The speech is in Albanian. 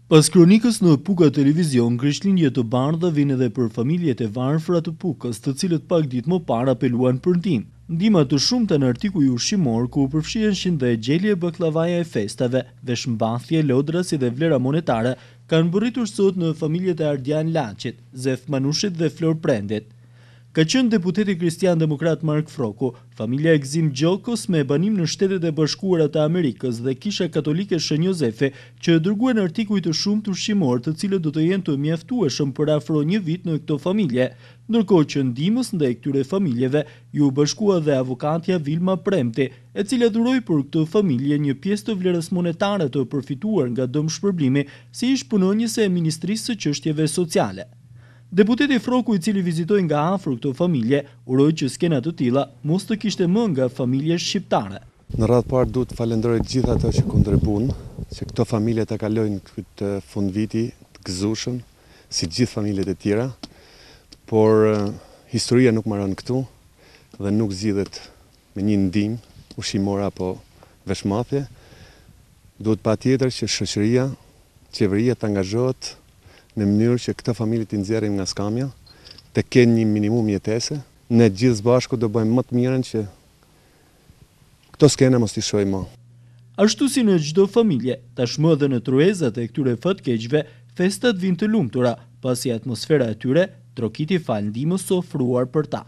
Pas kronikës në Puka Televizion, Krishtlindje të bardha vjen edhe për familjet e varfëra të Pukës, të cilët pak ditë më parë apeluan për ndihmë. Ndihma të shumta në artikuj ushqimor, ku përfshihen dhe gjelje baklavaja e festave, veshmbathje, lodra si dhe vlera monetare, kanë bërritur sot në familjet e Ardian Laçit, Zef Manushit dhe Flor Prendit. Ka qenë deputeti Kristian Demokrat Mark Froku, familja e Gzim Gjokos me banim në Shtetet e Bashkuara të Amerikës dhe Kisha Katolike Shën Jozefi, që dërguan artikuj të shumtë ushqimor, të cilët do të jenë të mjaftueshëm për afro një vit në këto familje, ndërkohë që ndihmës ndaj këtyre familjeve ju bashkua dhe avokatja Vilma Premti, e cila dhuroi për këtë familje një pjesë të vlerës monetare të përfituar nga dëmshpërblimi si ish punonjëse e Ministrisë së Çështjeve Sociale. Deputeti Froku, i cili vizitoi nga afër këtë familje, uroi që skena të tilla mos të kishte më nga familje shqiptare. Në radhë parë duhet të falenderoj gjithë ato që kontribuan, që këto familje të kalojnë këtë fundviti të gëzueshëm, si gjithë familjet e tjera, por historia nuk mbaron këtu dhe nuk zgjidhet me një ndihmë ushqimore apo veshmbathje. Duhet patjetër që shoqëria, qeveria të angazhohet në mënyrë që këta familje të nxjerrim nga skamja, të kenë një minimum jetese. Ne gjithë bashku do bëjmë më të mirën që këto skena mos t'i shohim më. Ashtu si në çdo familje, tashmë edhe në truezat e këtyre fatkeqve, festat vijnë të lumtura, pasi atmosfera e tyre trokiti fal ndihmës së ofruar për ta.